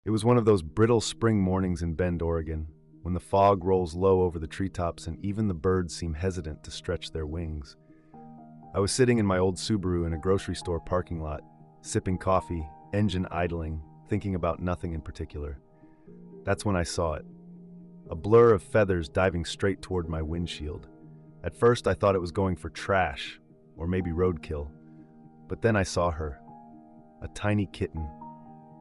It was one of those brittle spring mornings in Bend, Oregon, when the fog rolls low over the treetops and even the birds seem hesitant to stretch their wings. I was sitting in my old Subaru in a grocery store parking lot, sipping coffee, engine idling, thinking about nothing in particular. That's when I saw it. A blur of feathers diving straight toward my windshield. At first I thought it was going for trash, or maybe roadkill. But then I saw her. A tiny kitten,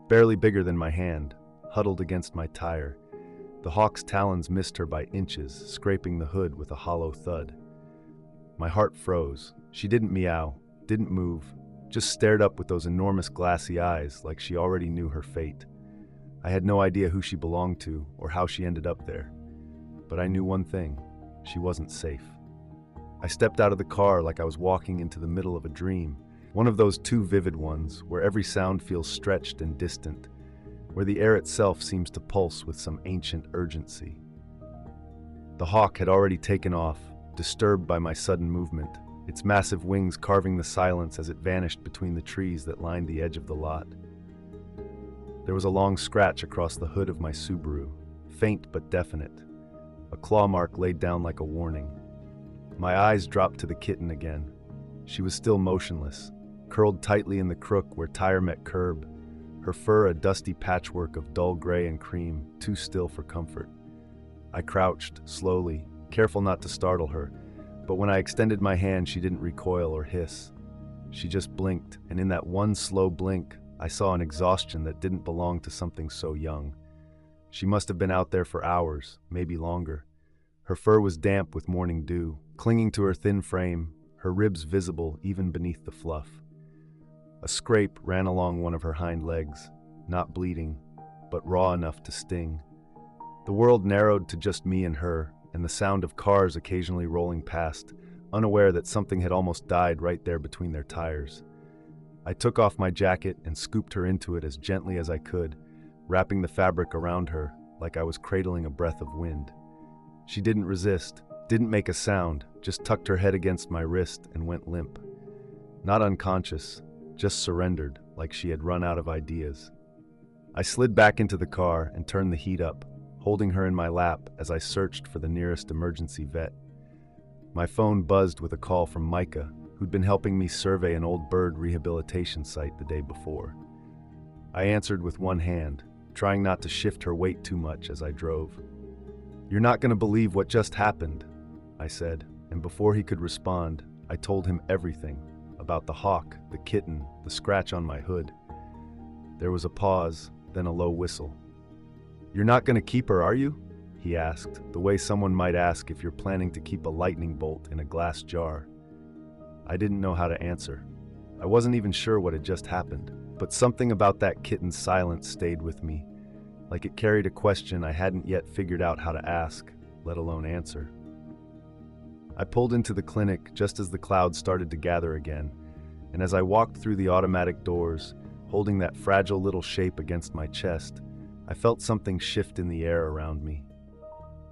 barely bigger than my hand, huddled against my tire. The hawk's talons missed her by inches, scraping the hood with a hollow thud. My heart froze. She didn't meow, didn't move, just stared up with those enormous glassy eyes like she already knew her fate. I had no idea who she belonged to or how she ended up there. But I knew one thing: she wasn't safe. I stepped out of the car like I was walking into the middle of a dream, one of those too vivid ones where every sound feels stretched and distant, where the air itself seems to pulse with some ancient urgency. The hawk had already taken off, disturbed by my sudden movement, its massive wings carving the silence as it vanished between the trees that lined the edge of the lot. There was a long scratch across the hood of my Subaru, faint but definite, a claw mark laid down like a warning. My eyes dropped to the kitten again. She was still motionless, curled tightly in the crook where tire met curb, her fur a dusty patchwork of dull gray and cream, too still for comfort. I crouched, slowly, careful not to startle her, but when I extended my hand she didn't recoil or hiss. She just blinked, and in that one slow blink, I saw an exhaustion that didn't belong to something so young. She must have been out there for hours, maybe longer. Her fur was damp with morning dew, clinging to her thin frame, her ribs visible even beneath the fluff. A scrape ran along one of her hind legs, not bleeding, but raw enough to sting. The world narrowed to just me and her, and the sound of cars occasionally rolling past, unaware that something had almost died right there between their tires. I took off my jacket and scooped her into it as gently as I could, wrapping the fabric around her like I was cradling a breath of wind. She didn't resist, didn't make a sound, just tucked her head against my wrist and went limp. Not unconscious, just surrendered, like she had run out of ideas. I slid back into the car and turned the heat up, holding her in my lap as I searched for the nearest emergency vet. My phone buzzed with a call from Micah, who'd been helping me survey an old bird rehabilitation site the day before. I answered with one hand, trying not to shift her weight too much as I drove. "You're not going to believe what just happened," I said, and before he could respond, I told him everything about the hawk, the kitten, the scratch on my hood. There was a pause, then a low whistle. "You're not going to keep her, are you?" he asked, the way someone might ask if you're planning to keep a lightning bolt in a glass jar. I didn't know how to answer. I wasn't even sure what had just happened, but something about that kitten's silence stayed with me, like it carried a question I hadn't yet figured out how to ask, let alone answer. I pulled into the clinic just as the clouds started to gather again, and as I walked through the automatic doors, holding that fragile little shape against my chest, I felt something shift in the air around me.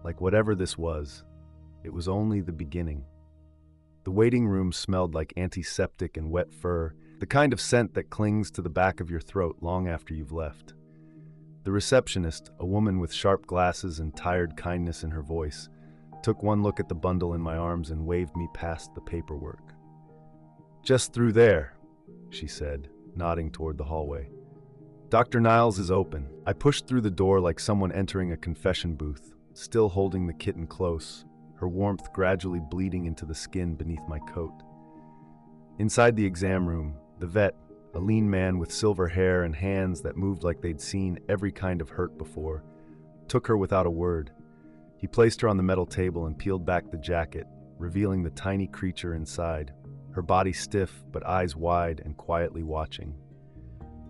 Like whatever this was, it was only the beginning. The waiting room smelled like antiseptic and wet fur, the kind of scent that clings to the back of your throat long after you've left. The receptionist, a woman with sharp glasses and tired kindness in her voice, took one look at the bundle in my arms and waved me past the paperwork. "Just through there," she said, nodding toward the hallway. "Dr. Niles is open." I pushed through the door like someone entering a confession booth, still holding the kitten close, her warmth gradually bleeding into the skin beneath my coat. Inside the exam room, the vet, a lean man with silver hair and hands that moved like they'd seen every kind of hurt before, took her without a word. He placed her on the metal table and peeled back the jacket, revealing the tiny creature inside, her body stiff but eyes wide and quietly watching.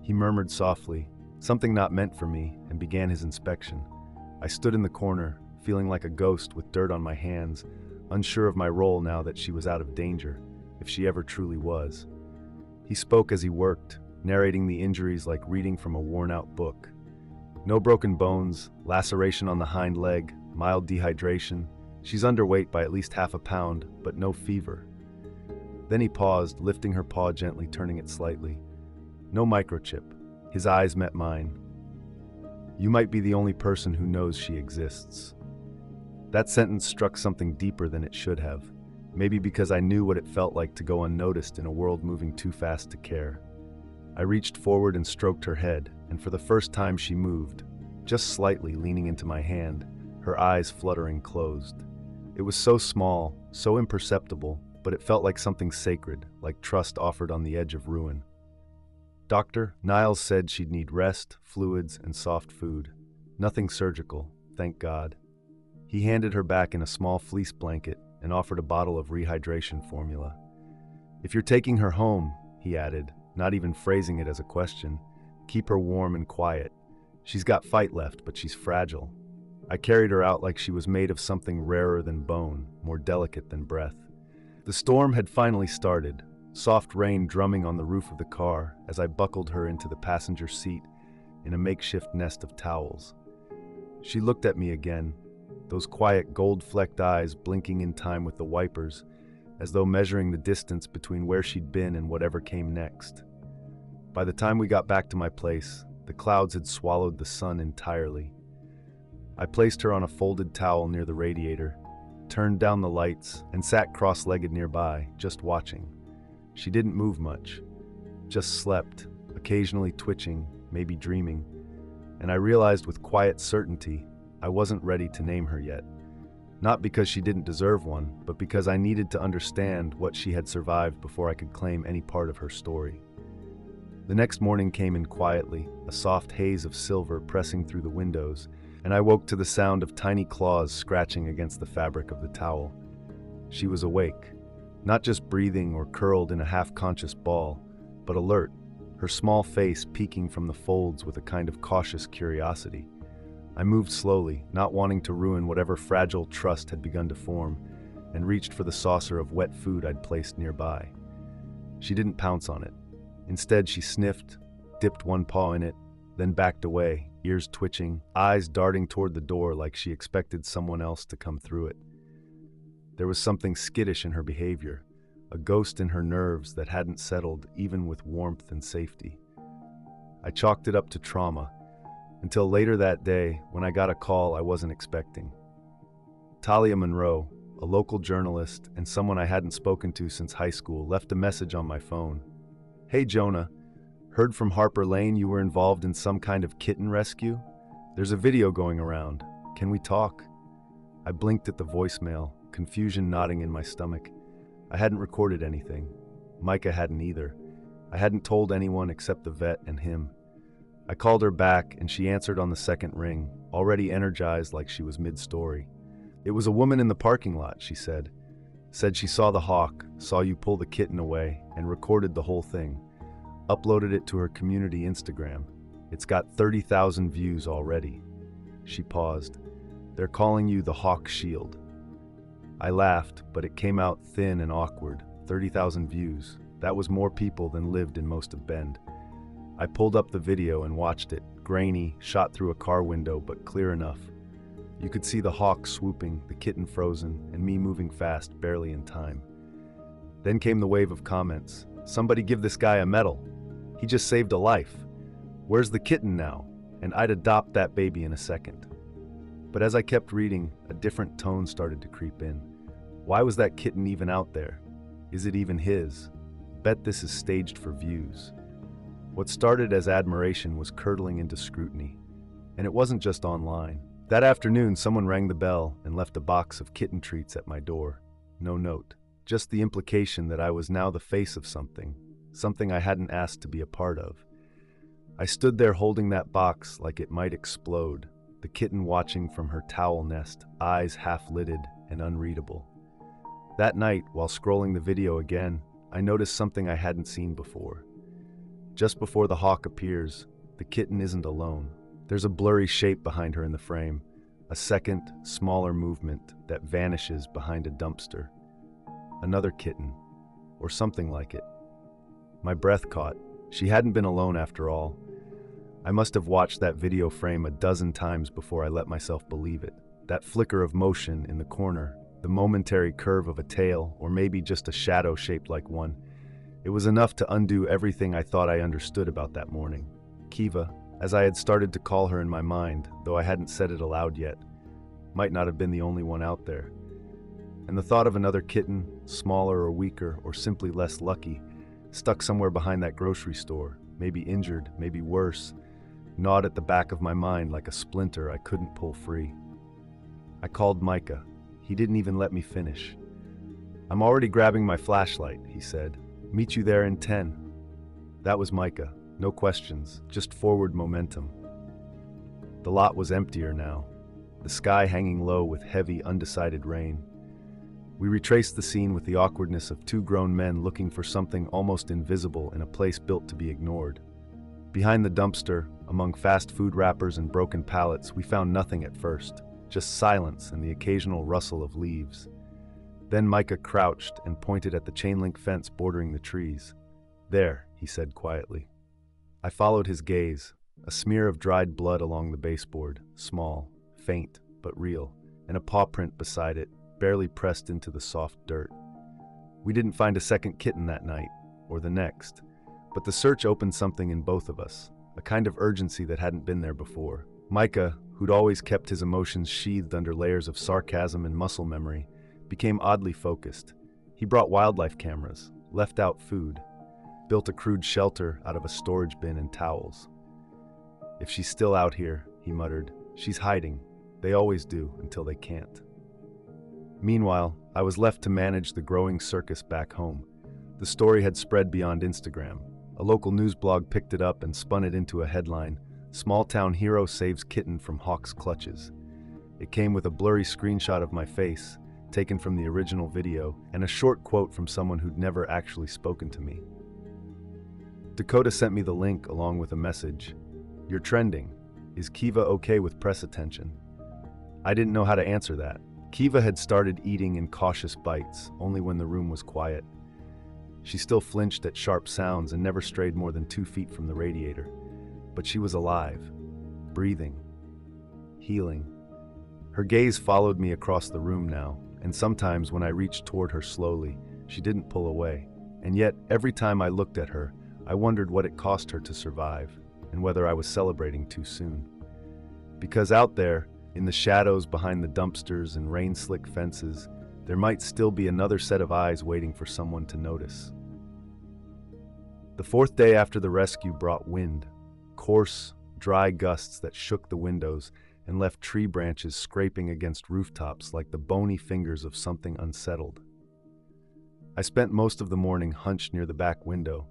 He murmured softly, something not meant for me, and began his inspection. I stood in the corner, feeling like a ghost with dirt on my hands, unsure of my role now that she was out of danger, if she ever truly was. He spoke as he worked, narrating the injuries like reading from a worn-out book. No broken bones, laceration on the hind leg, mild dehydration. She's underweight by at least half a pound, but no fever. Then he paused, lifting her paw gently, turning it slightly. No microchip. His eyes met mine. You might be the only person who knows she exists. That sentence struck something deeper than it should have. Maybe because I knew what it felt like to go unnoticed in a world moving too fast to care. I reached forward and stroked her head, and for the first time she moved, just slightly leaning into my hand, her eyes fluttering closed. It was so small, so imperceptible, but it felt like something sacred, like trust offered on the edge of ruin. Doctor, Niles said she'd need rest, fluids, and soft food. Nothing surgical, thank God. He handed her back in a small fleece blanket and offered a bottle of rehydration formula. If you're taking her home, he added, not even phrasing it as a question, keep her warm and quiet. She's got fight left, but she's fragile. I carried her out like she was made of something rarer than bone, more delicate than breath. The storm had finally started, soft rain drumming on the roof of the car as I buckled her into the passenger seat in a makeshift nest of towels. She looked at me again, those quiet gold-flecked eyes blinking in time with the wipers, as though measuring the distance between where she'd been and whatever came next. By the time we got back to my place, the clouds had swallowed the sun entirely. I placed her on a folded towel near the radiator, turned down the lights, and sat cross-legged nearby, just watching. She didn't move much, just slept, occasionally twitching, maybe dreaming, and I realized with quiet certainty I wasn't ready to name her yet. Not because she didn't deserve one, but because I needed to understand what she had survived before I could claim any part of her story. The next morning came in quietly, a soft haze of silver pressing through the windows, and I woke to the sound of tiny claws scratching against the fabric of the towel. She was awake, not just breathing or curled in a half-conscious ball, but alert, her small face peeking from the folds with a kind of cautious curiosity. I moved slowly, not wanting to ruin whatever fragile trust had begun to form, and reached for the saucer of wet food I'd placed nearby. She didn't pounce on it. Instead, she sniffed, dipped one paw in it, then backed away, ears twitching, eyes darting toward the door like she expected someone else to come through it. There was something skittish in her behavior, a ghost in her nerves that hadn't settled even with warmth and safety. I chalked it up to trauma, until later that day when I got a call I wasn't expecting. Talia Monroe, a local journalist and someone I hadn't spoken to since high school, left a message on my phone. Hey Jonah, heard from Harper Lane you were involved in some kind of kitten rescue? There's a video going around. Can we talk? I blinked at the voicemail, confusion knotting in my stomach. I hadn't recorded anything. Micah hadn't either. I hadn't told anyone except the vet and him. I called her back and she answered on the second ring, already energized like she was mid-story. It was a woman in the parking lot, she said. Said she saw the hawk, saw you pull the kitten away, and recorded the whole thing. Uploaded it to her community Instagram. It's got 30,000 views already. She paused. They're calling you the Hawk Shield. I laughed, but it came out thin and awkward. 30,000 views. That was more people than lived in most of Bend. I pulled up the video and watched it, grainy, shot through a car window, but clear enough. You could see the hawk swooping, the kitten frozen, and me moving fast, barely in time. Then came the wave of comments. Somebody give this guy a medal. He just saved a life. Where's the kitten now? And I'd adopt that baby in a second. But as I kept reading, a different tone started to creep in. Why was that kitten even out there? Is it even his? Bet this is staged for views. What started as admiration was curdling into scrutiny. And it wasn't just online. That afternoon, someone rang the bell and left a box of kitten treats at my door. No note. Just the implication that I was now the face of something I hadn't asked to be a part of. I stood there holding that box like it might explode, the kitten watching from her towel nest, eyes half-lidded and unreadable. That night, while scrolling the video again, I noticed something I hadn't seen before. Just before the hawk appears, the kitten isn't alone. There's a blurry shape behind her in the frame, a second, smaller movement that vanishes behind a dumpster. Another kitten, or something like it. My breath caught. She hadn't been alone after all. I must have watched that video frame a dozen times before I let myself believe it. That flicker of motion in the corner, the momentary curve of a tail, or maybe just a shadow shaped like one. It was enough to undo everything I thought I understood about that morning. Kiva, as I had started to call her in my mind, though I hadn't said it aloud yet. Might not have been the only one out there. And the thought of another kitten, smaller or weaker, or simply less lucky, stuck somewhere behind that grocery store, maybe injured, maybe worse, gnawed at the back of my mind like a splinter I couldn't pull free. I called Micah. He didn't even let me finish. "I'm already grabbing my flashlight," he said. "Meet you there in 10. That was Micah. No questions, just forward momentum. The lot was emptier now, the sky hanging low with heavy, undecided rain. We retraced the scene with the awkwardness of two grown men looking for something almost invisible in a place built to be ignored. Behind the dumpster, among fast food wrappers and broken pallets, we found nothing at first, just silence and the occasional rustle of leaves. Then Micah crouched and pointed at the chain-link fence bordering the trees. "There," he said quietly. I followed his gaze, a smear of dried blood along the baseboard, small, faint, but real, and a paw print beside it, barely pressed into the soft dirt. We didn't find a second kitten that night, or the next, but the search opened something in both of us, a kind of urgency that hadn't been there before. Micah, who'd always kept his emotions sheathed under layers of sarcasm and muscle memory, became oddly focused. He brought wildlife cameras, left out food, built a crude shelter out of a storage bin and towels. "If she's still out here," he muttered, "she's hiding. They always do until they can't." Meanwhile, I was left to manage the growing circus back home. The story had spread beyond Instagram. A local news blog picked it up and spun it into a headline, "Small-town hero saves kitten from hawk's clutches." It came with a blurry screenshot of my face, taken from the original video, and a short quote from someone who'd never actually spoken to me. Dakota sent me the link along with a message. "You're trending. Is Kiva okay with press attention?" I didn't know how to answer that. Kiva had started eating in cautious bites, only when the room was quiet. She still flinched at sharp sounds and never strayed more than 2 feet from the radiator. But she was alive, breathing, healing. Her gaze followed me across the room now, and sometimes when I reached toward her slowly, she didn't pull away. And yet, every time I looked at her, I wondered what it cost her to survive, and whether I was celebrating too soon. Because out there, in the shadows behind the dumpsters and rain-slick fences, there might still be another set of eyes waiting for someone to notice. The 4th day after the rescue brought wind, coarse, dry gusts that shook the windows and left tree branches scraping against rooftops like the bony fingers of something unsettled. I spent most of the morning hunched near the back window,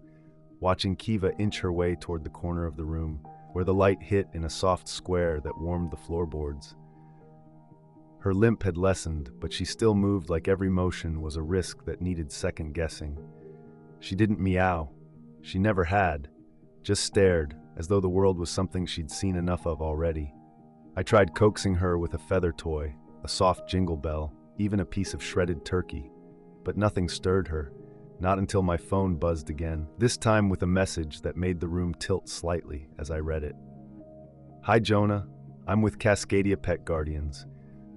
watching Kiva inch her way toward the corner of the room, where the light hit in a soft square that warmed the floorboards. Her limp had lessened, but she still moved like every motion was a risk that needed second guessing. She didn't meow. She never had. Just stared, as though the world was something she'd seen enough of already. I tried coaxing her with a feather toy, a soft jingle bell, even a piece of shredded turkey, but nothing stirred her. Not until my phone buzzed again, this time with a message that made the room tilt slightly as I read it. "Hi Jonah, I'm with Cascadia Pet Guardians.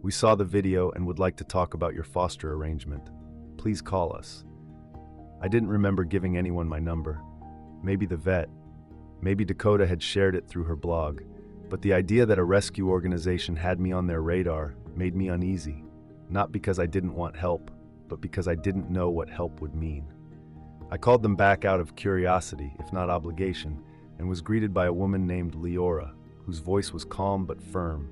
We saw the video and would like to talk about your foster arrangement. Please call us." I didn't remember giving anyone my number. Maybe the vet. Maybe Dakota had shared it through her blog. But the idea that a rescue organization had me on their radar made me uneasy. Not because I didn't want help, but because I didn't know what help would mean. I called them back out of curiosity, if not obligation, and was greeted by a woman named Leora, whose voice was calm but firm,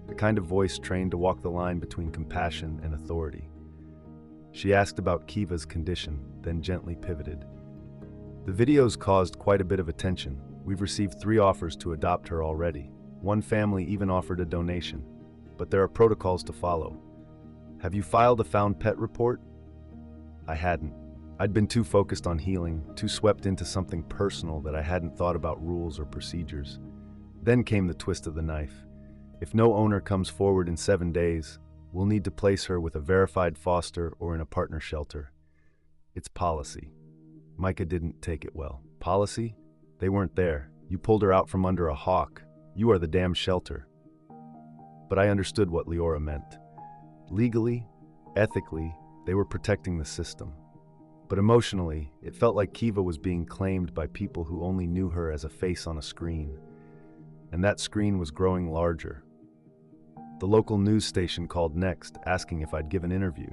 the kind of voice trained to walk the line between compassion and authority. She asked about Kiva's condition, then gently pivoted. "The videos caused quite a bit of attention. We've received 3 offers to adopt her already. One family even offered a donation. But there are protocols to follow. Have you filed a found pet report?" I hadn't. I'd been too focused on healing, too swept into something personal that I hadn't thought about rules or procedures. Then came the twist of the knife. If no owner comes forward in 7 days, we'll need to place her with a verified foster or in a partner shelter. It's policy. Micah didn't take it well. Policy? They weren't there. You pulled her out from under a hawk. You are the damn shelter. But I understood what Leora meant. Legally, ethically, they were protecting the system. But emotionally, it felt like Kiva was being claimed by people who only knew her as a face on a screen. and that screen was growing larger. The local news station called next, asking if I'd give an interview.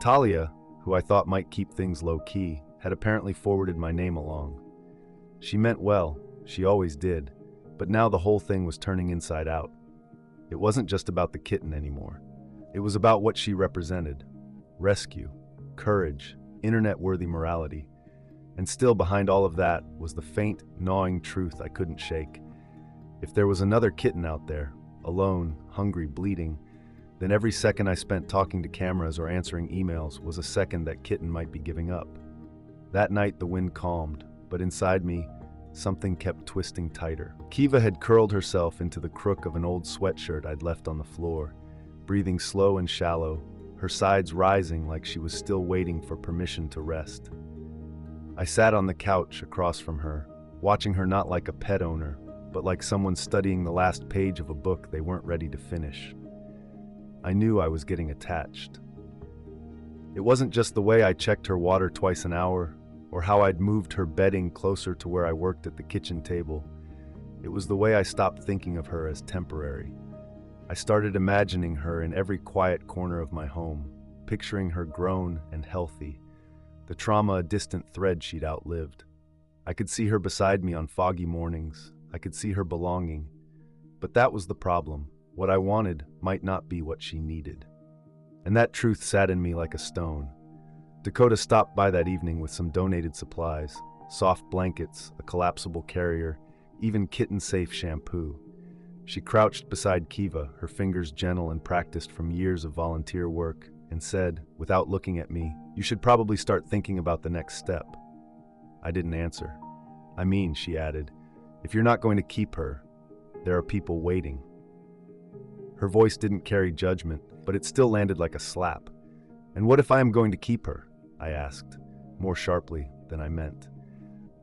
Talia, who I thought might keep things low-key, had apparently forwarded my name along. She meant well, she always did, but now the whole thing was turning inside out. It wasn't just about the kitten anymore. It was about what she represented. Rescue, courage, internet-worthy morality. And still behind all of that was the faint, gnawing truth I couldn't shake. If there was another kitten out there, alone, hungry, bleeding, then every second I spent talking to cameras or answering emails was a second that kitten might be giving up. That night the wind calmed, but inside me, something kept twisting tighter. Kiva had curled herself into the crook of an old sweatshirt I'd left on the floor, breathing slow and shallow, her sides rising like she was still waiting for permission to rest. I sat on the couch across from her, watching her not like a pet owner, but like someone studying the last page of a book they weren't ready to finish. I knew I was getting attached. It wasn't just the way I checked her water twice an hour, or how I'd moved her bedding closer to where I worked at the kitchen table. It was the way I stopped thinking of her as temporary. I started imagining her in every quiet corner of my home, picturing her grown and healthy, the trauma a distant thread she'd outlived. I could see her beside me on foggy mornings. I could see her belonging. But that was the problem. What I wanted might not be what she needed. And that truth sat in me like a stone. Dakota stopped by that evening with some donated supplies, soft blankets, a collapsible carrier, even kitten-safe shampoo. She crouched beside Kiva, her fingers gentle and practiced from years of volunteer work, and said, without looking at me, "You should probably start thinking about the next step." I didn't answer. "I mean," she added, "if you're not going to keep her, there are people waiting." Her voice didn't carry judgment, but it still landed like a slap. "And what if I am going to keep her?" I asked, more sharply than I meant.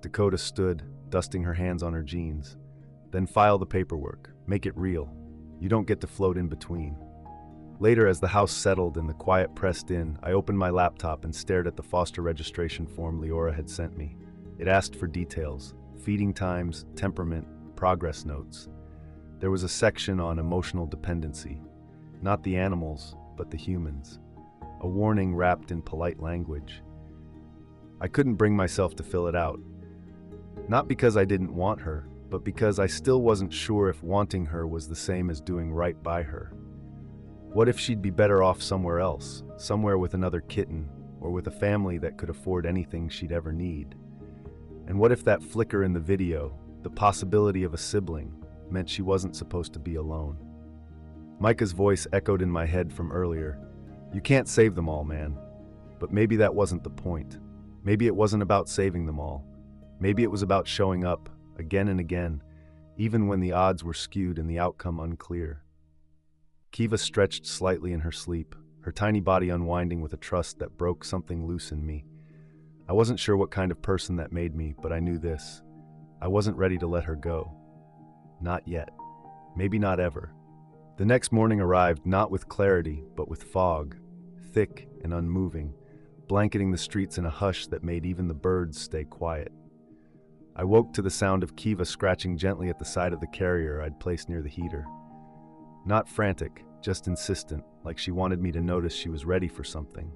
Dakota stood, dusting her hands on her jeans. "Then file the paperwork. Make it real. You don't get to float in between." Later, as the house settled and the quiet pressed in, I opened my laptop and stared at the foster registration form Leora had sent me. It asked for details: feeding times, temperament, progress notes. There was a section on emotional dependency. Not the animals, but the humans. A warning wrapped in polite language. I couldn't bring myself to fill it out. Not because I didn't want her, but because I still wasn't sure if wanting her was the same as doing right by her. What if she'd be better off somewhere else, somewhere with another kitten, or with a family that could afford anything she'd ever need? And what if that flicker in the video, the possibility of a sibling, meant she wasn't supposed to be alone? Micah's voice echoed in my head from earlier. "You can't save them all, man." But maybe that wasn't the point. Maybe it wasn't about saving them all. Maybe it was about showing up, again and again, even when the odds were skewed and the outcome unclear. Kiva stretched slightly in her sleep, her tiny body unwinding with a trust that broke something loose in me. I wasn't sure what kind of person that made me, but I knew this. I wasn't ready to let her go. Not yet. Maybe not ever. The next morning arrived not with clarity, but with fog, thick and unmoving, blanketing the streets in a hush that made even the birds stay quiet. I woke to the sound of Kiva scratching gently at the side of the carrier I'd placed near the heater. Not frantic, just insistent, like she wanted me to notice she was ready for something.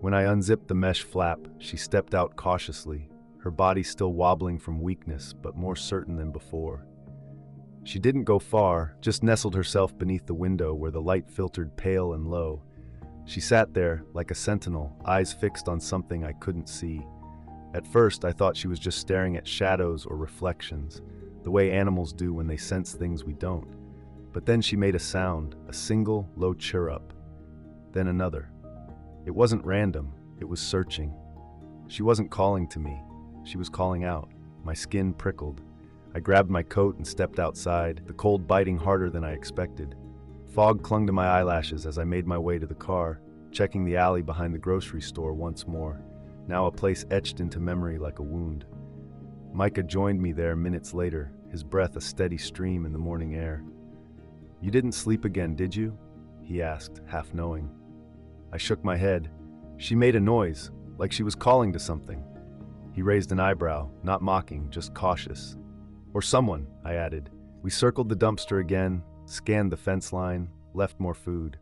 When I unzipped the mesh flap, she stepped out cautiously, her body still wobbling from weakness, but more certain than before. She didn't go far, just nestled herself beneath the window where the light filtered pale and low. She sat there, like a sentinel, eyes fixed on something I couldn't see. At first, I thought she was just staring at shadows or reflections, the way animals do when they sense things we don't. But then she made a sound, a single, low chirrup. Then another. It wasn't random, it was searching. She wasn't calling to me, she was calling out. My skin prickled. I grabbed my coat and stepped outside, the cold biting harder than I expected. Fog clung to my eyelashes as I made my way to the car, checking the alley behind the grocery store once more, now a place etched into memory like a wound. Micah joined me there minutes later, his breath a steady stream in the morning air. "You didn't sleep again, did you?" he asked, half knowing. I shook my head. She made a noise, like she was calling to something. He raised an eyebrow, not mocking, just cautious. Or someone, I added. We circled the dumpster again, scanned the fence line, left more food.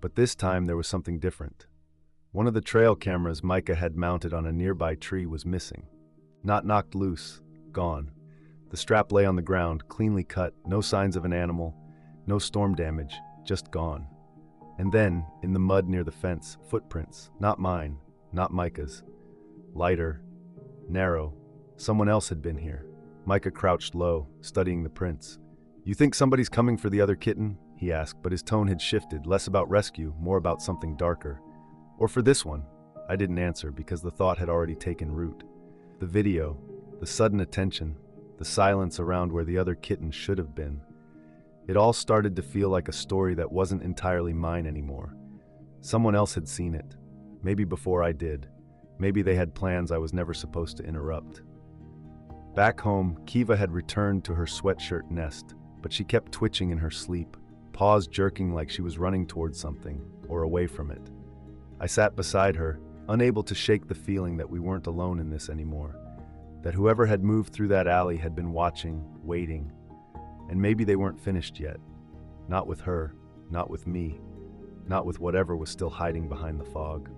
But this time there was something different. One of the trail cameras Micah had mounted on a nearby tree was missing. Not knocked loose, gone. The strap lay on the ground, cleanly cut, no signs of an animal, no storm damage, just gone. And then, in the mud near the fence, footprints, not mine, not Micah's. Lighter, narrow, someone else had been here. Micah crouched low, studying the prints. "You think somebody's coming for the other kitten?" he asked, but his tone had shifted, less about rescue, more about something darker. "Or for this one?" I didn't answer because the thought had already taken root. The video, the sudden attention, the silence around where the other kitten should have been. It all started to feel like a story that wasn't entirely mine anymore. Someone else had seen it, maybe before I did. Maybe they had plans I was never supposed to interrupt. Back home, Kiva had returned to her sweatshirt nest, but she kept twitching in her sleep, paws jerking like she was running towards something, or away from it. I sat beside her, unable to shake the feeling that we weren't alone in this anymore, that whoever had moved through that alley had been watching, waiting, and maybe they weren't finished yet. Not with her, not with me, not with whatever was still hiding behind the fog.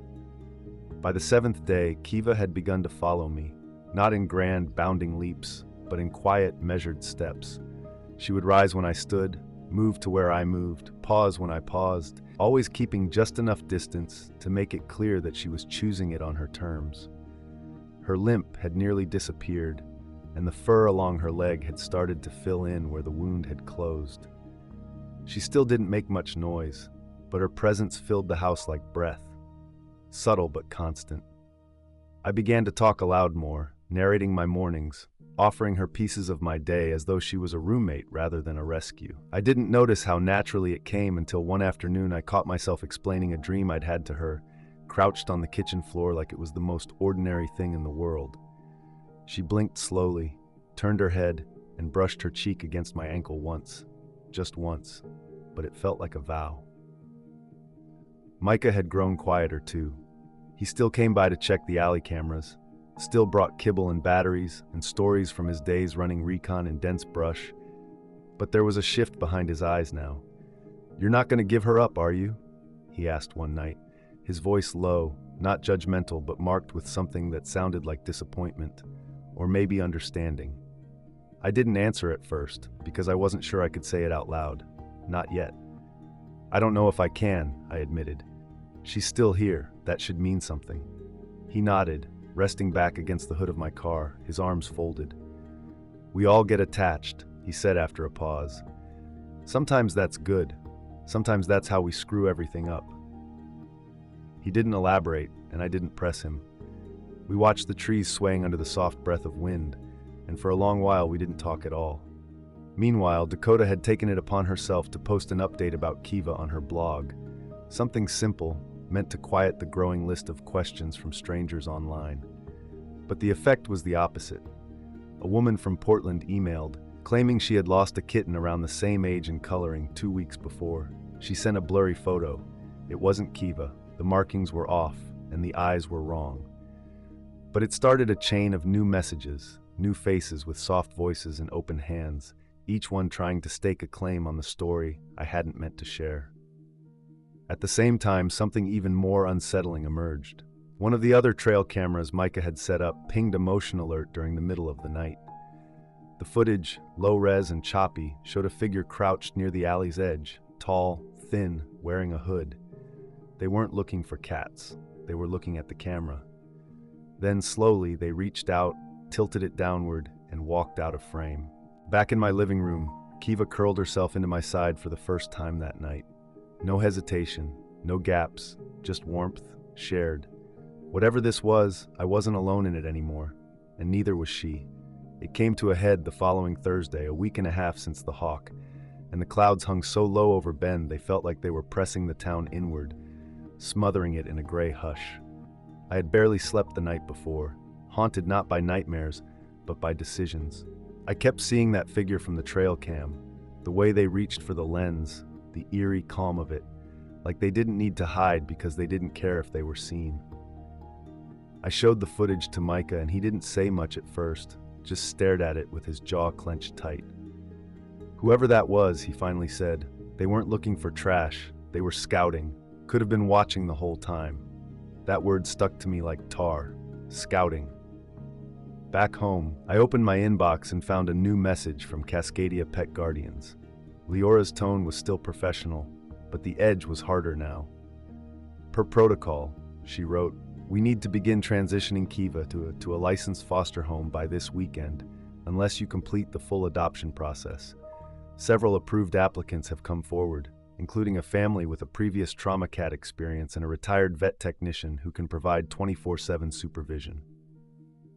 By the 7th day, Kiva had begun to follow me, not in grand, bounding leaps, but in quiet, measured steps. She would rise when I stood, move to where I moved, pause when I paused, always keeping just enough distance to make it clear that she was choosing it on her terms. Her limp had nearly disappeared, and the fur along her leg had started to fill in where the wound had closed. She still didn't make much noise, but her presence filled the house like breath, subtle but constant. I began to talk aloud more, narrating my mornings, offering her pieces of my day as though she was a roommate rather than a rescue. I didn't notice how naturally it came until one afternoon I caught myself explaining a dream I'd had to her, crouched on the kitchen floor like it was the most ordinary thing in the world. She blinked slowly, turned her head, and brushed her cheek against my ankle once. Just once, but it felt like a vow. Micah had grown quieter too. He still came by to check the alley cameras, still brought kibble and batteries and stories from his days running recon in dense brush. But there was a shift behind his eyes now. "You're not going to give her up, are you?" he asked one night, his voice low, not judgmental but marked with something that sounded like disappointment, or maybe understanding. I didn't answer at first, because I wasn't sure I could say it out loud. Not yet. "I don't know if I can," I admitted. "She's still here. That should mean something." He nodded, resting back against the hood of my car, his arms folded. "We all get attached," he said after a pause. "Sometimes that's good. Sometimes that's how we screw everything up." He didn't elaborate, and I didn't press him. We watched the trees swaying under the soft breath of wind, and for a long while we didn't talk at all. Meanwhile, Dakota had taken it upon herself to post an update about Kiva on her blog. Something simple, meant to quiet the growing list of questions from strangers online. But the effect was the opposite. A woman from Portland emailed, claiming she had lost a kitten around the same age and coloring 2 weeks before. She sent a blurry photo. It wasn't Kiva, the markings were off, and the eyes were wrong. But it started a chain of new messages, new faces with soft voices and open hands, each one trying to stake a claim on the story I hadn't meant to share. At the same time, something even more unsettling emerged. One of the other trail cameras Micah had set up pinged a motion alert during the middle of the night. The footage, low-res and choppy, showed a figure crouched near the alley's edge, tall, thin, wearing a hood. They weren't looking for cats. They were looking at the camera. Then slowly they reached out, tilted it downward, and walked out of frame. Back in my living room, Kiva curled herself into my side for the first time that night. No hesitation, no gaps, just warmth, shared. Whatever this was, I wasn't alone in it anymore, and neither was she. It came to a head the following Thursday, a week and a half since the hawk, and the clouds hung so low over Bend they felt like they were pressing the town inward, smothering it in a gray hush. I had barely slept the night before, haunted not by nightmares, but by decisions. I kept seeing that figure from the trail cam, the way they reached for the lens, the eerie calm of it, like they didn't need to hide because they didn't care if they were seen. I showed the footage to Micah and he didn't say much at first, just stared at it with his jaw clenched tight. Whoever that was, he finally said, they weren't looking for trash, they were scouting. Could have been watching the whole time. That word stuck to me like tar. Scouting. Back home, I opened my inbox and found a new message from Cascadia Pet Guardians. Leora's tone was still professional, but the edge was harder now. Per protocol, she wrote, we need to begin transitioning Kiva to a licensed foster home by this weekend, unless you complete the full adoption process. Several approved applicants have come forward, including a family with a previous trauma cat experience and a retired vet technician who can provide 24/7 supervision.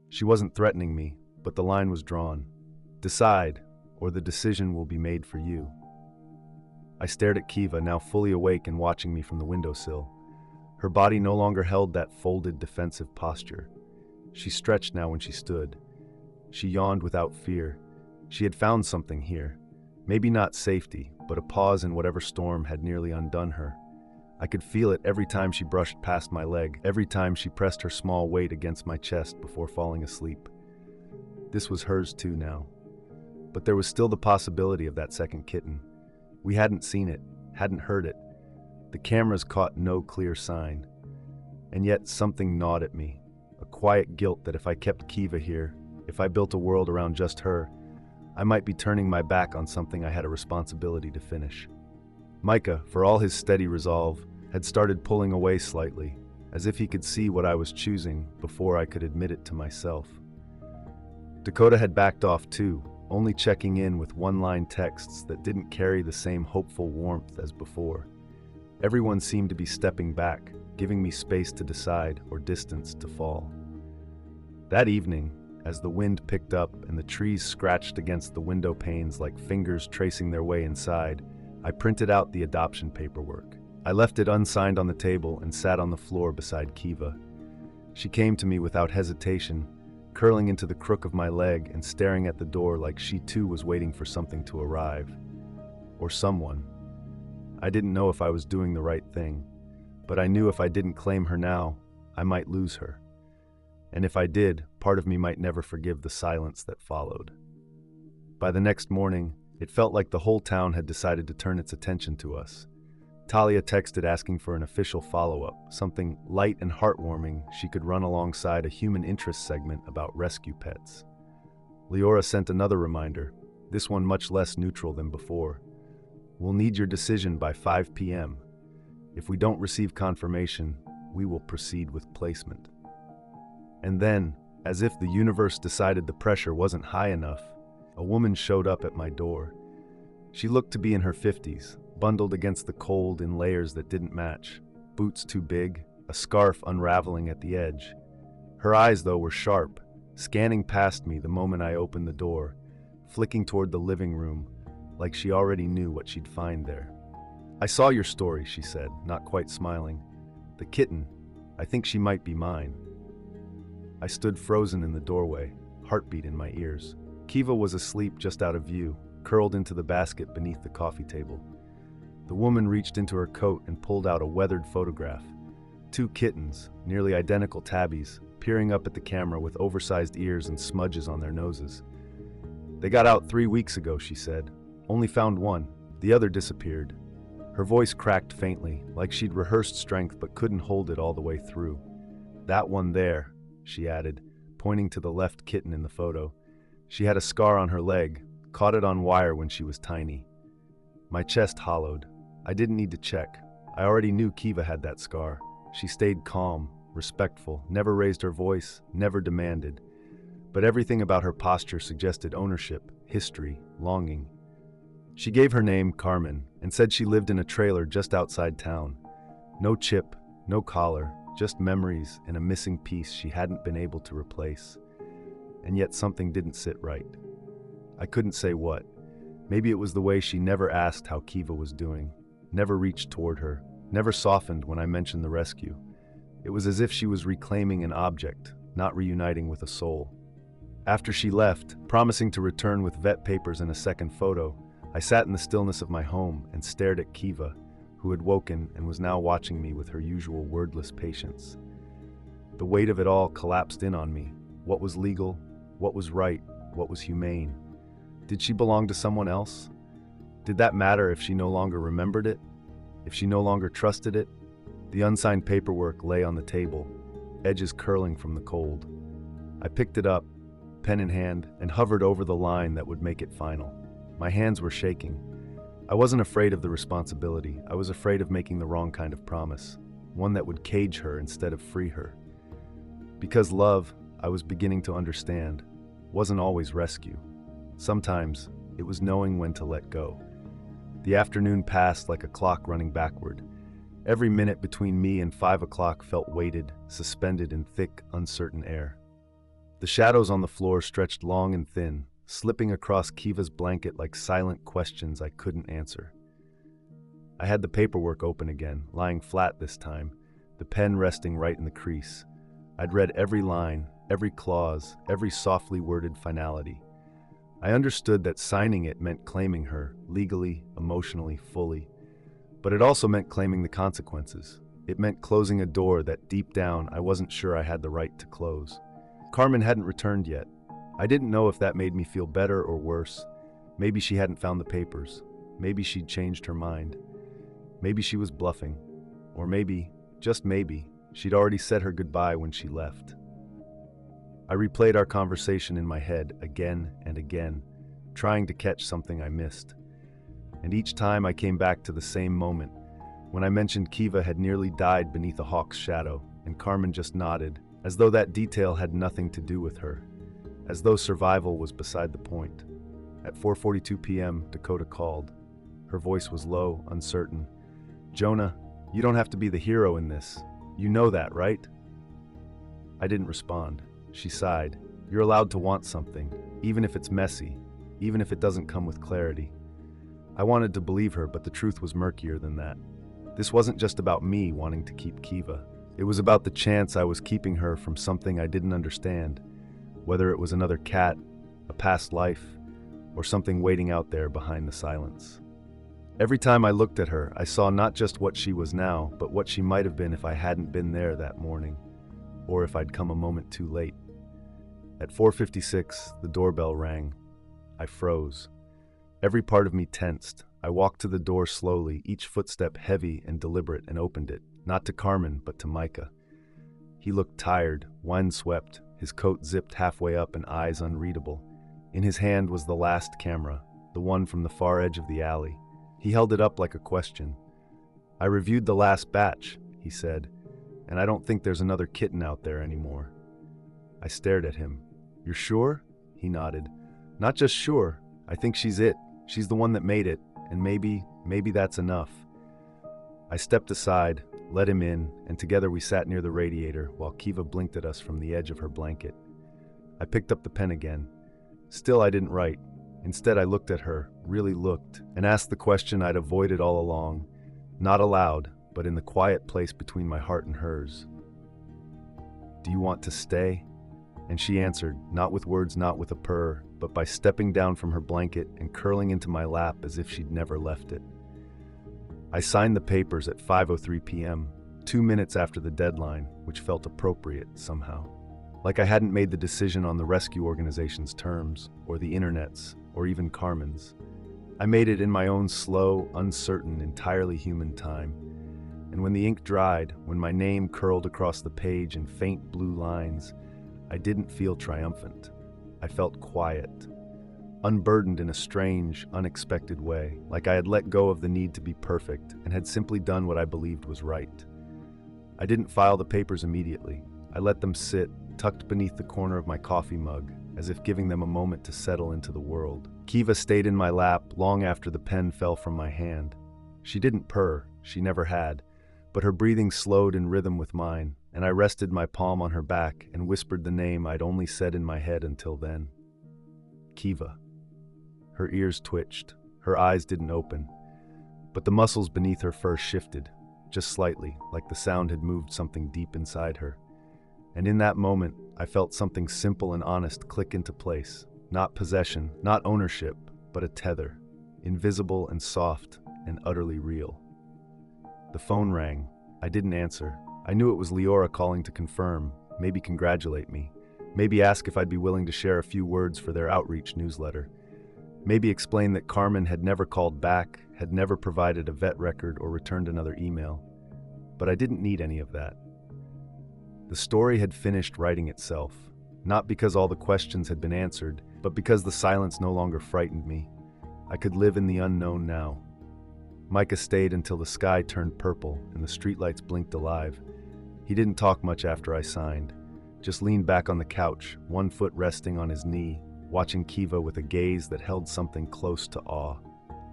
She wasn't threatening me, but the line was drawn. Decide, or the decision will be made for you. I stared at Kiva, now fully awake and watching me from the windowsill. Her body no longer held that folded, defensive posture. She stretched now when she stood. She yawned without fear. She had found something here. Maybe not safety, but a pause in whatever storm had nearly undone her. I could feel it every time she brushed past my leg, every time she pressed her small weight against my chest before falling asleep. This was hers too now. But there was still the possibility of that second kitten. We hadn't seen it, hadn't heard it. The cameras caught no clear sign. And yet something gnawed at me, a quiet guilt that if I kept Kiva here, if I built a world around just her, I might be turning my back on something I had a responsibility to finish. Micah, for all his steady resolve, had started pulling away slightly, as if he could see what I was choosing before I could admit it to myself. Dakota had backed off too, only checking in with one-line texts that didn't carry the same hopeful warmth as before. Everyone seemed to be stepping back, giving me space to decide or distance to fall. That evening, as the wind picked up and the trees scratched against the window panes like fingers tracing their way inside, I printed out the adoption paperwork. I left it unsigned on the table and sat on the floor beside Kiva. She came to me without hesitation, curling into the crook of my leg and staring at the door like she too was waiting for something to arrive. Or someone. I didn't know if I was doing the right thing, but I knew if I didn't claim her now, I might lose her. And if I did, part of me might never forgive the silence that followed. By the next morning, it felt like the whole town had decided to turn its attention to us. Talia texted asking for an official follow-up, something light and heartwarming she could run alongside a human interest segment about rescue pets. Leora sent another reminder, this one much less neutral than before. We'll need your decision by 5 p.m. If we don't receive confirmation, we will proceed with placement. And then, as if the universe decided the pressure wasn't high enough, a woman showed up at my door. She looked to be in her 50s, bundled against the cold in layers that didn't match, boots too big, a scarf unraveling at the edge. Her eyes, though, were sharp, scanning past me the moment I opened the door, flicking toward the living room, like she already knew what she'd find there. I saw your story, she said, not quite smiling. The kitten, I think she might be mine. I stood frozen in the doorway, heartbeat in my ears. Kiva was asleep just out of view, curled into the basket beneath the coffee table. The woman reached into her coat and pulled out a weathered photograph. 2 kittens, nearly identical tabbies, peering up at the camera with oversized ears and smudges on their noses. They got out 3 weeks ago, she said. Only found one. The other disappeared. Her voice cracked faintly, like she'd rehearsed strength but couldn't hold it all the way through. That one there, she added, pointing to the left kitten in the photo. She had a scar on her leg, caught it on wire when she was tiny. My chest hollowed. I didn't need to check. I already knew Kiva had that scar. She stayed calm, respectful, never raised her voice, never demanded. But everything about her posture suggested ownership, history, longing. She gave her name, Carmen, and said she lived in a trailer just outside town. No chip, no collar, just memories and a missing piece she hadn't been able to replace. And yet something didn't sit right. I couldn't say what. Maybe it was the way she never asked how Kiva was doing, never reached toward her, never softened when I mentioned the rescue. It was as if she was reclaiming an object, not reuniting with a soul. After she left, promising to return with vet papers and a second photo, I sat in the stillness of my home and stared at Kiva, who had woken and was now watching me with her usual wordless patience. The weight of it all collapsed in on me. What was legal? What was right? What was humane? Did she belong to someone else? Did that matter if she no longer remembered it? If she no longer trusted it? The unsigned paperwork lay on the table, edges curling from the cold. I picked it up, pen in hand, and hovered over the line that would make it final. My hands were shaking. I wasn't afraid of the responsibility. I was afraid of making the wrong kind of promise, one that would cage her instead of free her. Because love, I was beginning to understand, wasn't always rescue. Sometimes, it was knowing when to let go. The afternoon passed like a clock running backward. Every minute between me and 5 o'clock felt weighted, suspended in thick, uncertain air. The shadows on the floor stretched long and thin, slipping across Kiva's blanket like silent questions I couldn't answer. I had the paperwork open again, lying flat this time, the pen resting right in the crease. I'd read every line, every clause, every softly worded finality. I understood that signing it meant claiming her, legally, emotionally, fully. But it also meant claiming the consequences. It meant closing a door that deep down I wasn't sure I had the right to close. Carmen hadn't returned yet. I didn't know if that made me feel better or worse. Maybe she hadn't found the papers. Maybe she'd changed her mind. Maybe she was bluffing. Or maybe, just maybe, she'd already said her goodbye when she left. I replayed our conversation in my head again and again, trying to catch something I missed. And each time I came back to the same moment, when I mentioned Kiva had nearly died beneath a hawk's shadow, and Carmen just nodded, as though that detail had nothing to do with her, as though survival was beside the point. At 4:42 p.m., Dakota called. Her voice was low, uncertain. "Jonah, you don't have to be the hero in this. You know that, right?" I didn't respond. She sighed. "You're allowed to want something, even if it's messy, even if it doesn't come with clarity." I wanted to believe her, but the truth was murkier than that. This wasn't just about me wanting to keep Kiva. It was about the chance I was keeping her from something I didn't understand, whether it was another cat, a past life, or something waiting out there behind the silence. Every time I looked at her, I saw not just what she was now, but what she might have been if I hadn't been there that morning, or if I'd come a moment too late. At 4:56, the doorbell rang. I froze. Every part of me tensed. I walked to the door slowly, each footstep heavy and deliberate, and opened it, not to Carmen, but to Micah. He looked tired, windswept, his coat zipped halfway up and eyes unreadable. In his hand was the last camera, the one from the far edge of the alley. He held it up like a question. "I reviewed the last batch," he said, "and I don't think there's another Kitten out there anymore." I stared at him. "You're sure?" He nodded. "Not just sure. I think she's it. She's the one that made it, and maybe that's enough." I stepped aside, let him in, and together we sat near the radiator while Kiva blinked at us from the edge of her blanket. I picked up the pen again. Still, I didn't write. Instead, I looked at her, really looked, and asked the question I'd avoided all along, not aloud, but in the quiet place between my heart and hers. "Do you want to stay?" And she answered, not with words, not with a purr, but by stepping down from her blanket and curling into my lap as if she'd never left it. I signed the papers at 5:03 p.m., 2 minutes after the deadline, which felt appropriate somehow. Like I hadn't made the decision on the rescue organization's terms, or the internet's, or even Carmen's. I made it in my own slow, uncertain, entirely human time. And when the ink dried, when my name curled across the page in faint blue lines, I didn't feel triumphant. I felt quiet, unburdened in a strange, unexpected way, like I had let go of the need to be perfect and had simply done what I believed was right. I didn't file the papers immediately. I let them sit, tucked beneath the corner of my coffee mug, as if giving them a moment to settle into the world. Kiva stayed in my lap long after the pen fell from my hand. She didn't purr, she never had, but her breathing slowed in rhythm with mine, and I rested my palm on her back and whispered the name I'd only said in my head until then. Kiva. Her ears twitched, her eyes didn't open, but the muscles beneath her fur shifted, just slightly, like the sound had moved something deep inside her. And in that moment, I felt something simple and honest click into place. Not possession, not ownership, but a tether, invisible and soft and utterly real. The phone rang. I didn't answer. I knew it was Leora calling to confirm, maybe congratulate me. Maybe ask if I'd be willing to share a few words for their outreach newsletter. Maybe explain that Carmen had never called back, had never provided a vet record or returned another email. But I didn't need any of that. The story had finished writing itself, not because all the questions had been answered, but because the silence no longer frightened me. I could live in the unknown now. Micah stayed until the sky turned purple and the streetlights blinked alive. He didn't talk much after I signed, just leaned back on the couch, one foot resting on his knee, watching Kiva with a gaze that held something close to awe.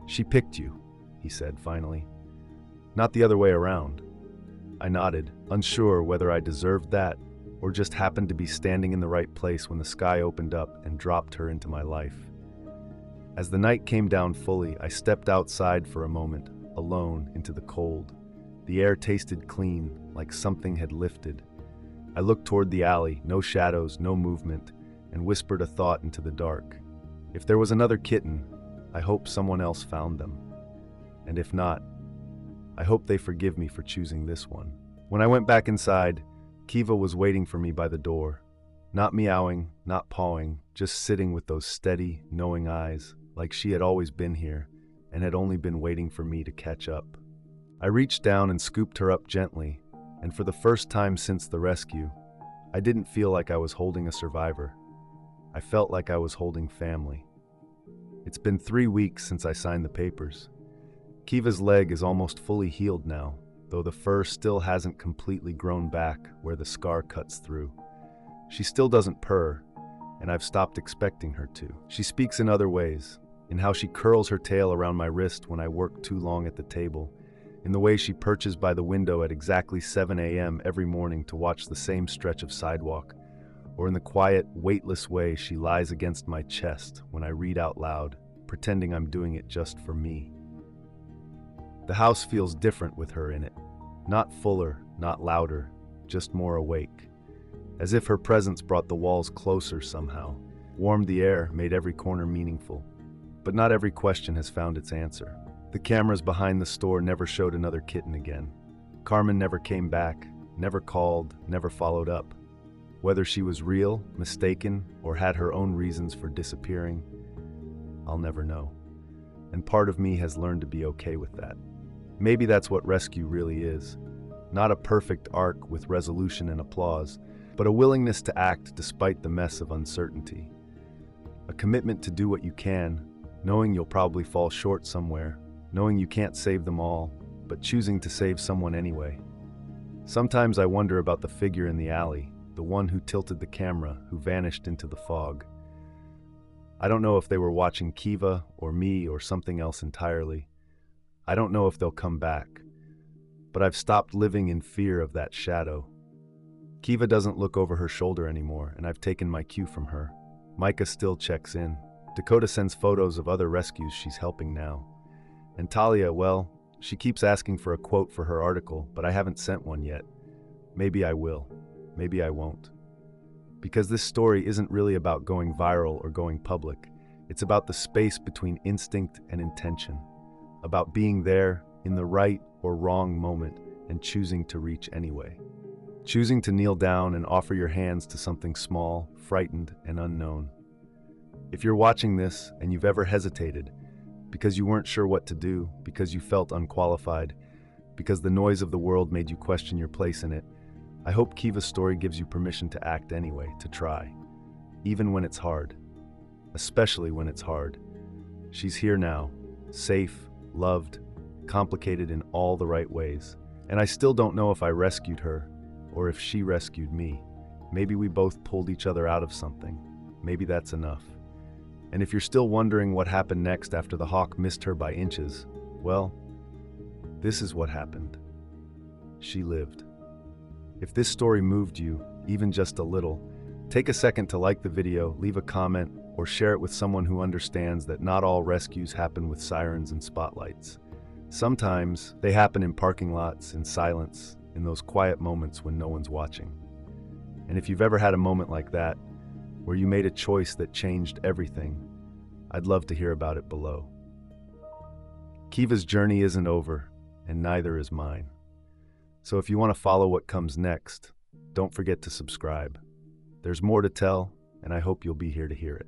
"She picked you," he said finally. "Not the other way around." I nodded, unsure whether I deserved that or just happened to be standing in the right place when the sky opened up and dropped her into my life. As the night came down fully, I stepped outside for a moment, alone, into the cold. The air tasted clean, like something had lifted. I looked toward the alley, no shadows, no movement, and whispered a thought into the dark. If there was another kitten, I hope someone else found them. And if not, I hope they forgive me for choosing this one. When I went back inside, Kiva was waiting for me by the door. Not meowing, not pawing, just sitting with those steady, knowing eyes, like she had always been here and had only been waiting for me to catch up. I reached down and scooped her up gently, and for the first time since the rescue, I didn't feel like I was holding a survivor. I felt like I was holding family. It's been 3 weeks since I signed the papers. Kiva's leg is almost fully healed now, though the fur still hasn't completely grown back where the scar cuts through. She still doesn't purr, and I've stopped expecting her to. She speaks in other ways, in how she curls her tail around my wrist when I work too long at the table, in the way she perches by the window at exactly 7 a.m. every morning to watch the same stretch of sidewalk, or in the quiet, weightless way she lies against my chest when I read out loud, pretending I'm doing it just for me. The house feels different with her in it. Not fuller, not louder, just more awake. As if her presence brought the walls closer somehow, warmed the air, made every corner meaningful. But not every question has found its answer. The cameras behind the store never showed another kitten again. Carmen never came back, never called, never followed up. Whether she was real, mistaken, or had her own reasons for disappearing, I'll never know. And part of me has learned to be okay with that. Maybe that's what rescue really is. Not a perfect arc with resolution and applause, but a willingness to act despite the mess of uncertainty. A commitment to do what you can, knowing you'll probably fall short somewhere, knowing you can't save them all, but choosing to save someone anyway. Sometimes I wonder about the figure in the alley, the one who tilted the camera, who vanished into the fog. I don't know if they were watching Kiva or me or something else entirely. I don't know if they'll come back, but I've stopped living in fear of that shadow. Kiva doesn't look over her shoulder anymore, and I've taken my cue from her. Micah still checks in. Dakota sends photos of other rescues she's helping now. And Talia, well, she keeps asking for a quote for her article, but I haven't sent one yet. Maybe I will. Maybe I won't. Because this story isn't really about going viral or going public. It's about the space between instinct and intention. About being there in the right or wrong moment and choosing to reach anyway. Choosing to kneel down and offer your hands to something small, frightened, and unknown. If you're watching this and you've ever hesitated, because you weren't sure what to do, because you felt unqualified, because the noise of the world made you question your place in it, I hope Kiva's story gives you permission to act anyway, to try. Even when it's hard. Especially when it's hard. She's here now, safe, loved, complicated in all the right ways. And I still don't know if I rescued her, or if she rescued me. Maybe we both pulled each other out of something. Maybe that's enough. And if you're still wondering what happened next after the hawk missed her by inches, well, this is what happened. She lived. If this story moved you, even just a little, take a second to like the video, leave a comment, or share it with someone who understands that not all rescues happen with sirens and spotlights. Sometimes they happen in parking lots, in silence, in those quiet moments when no one's watching. And if you've ever had a moment like that, where you made a choice that changed everything, I'd love to hear about it below. Kiva's journey isn't over, and neither is mine. So if you want to follow what comes next, don't forget to subscribe. There's more to tell, and I hope you'll be here to hear it.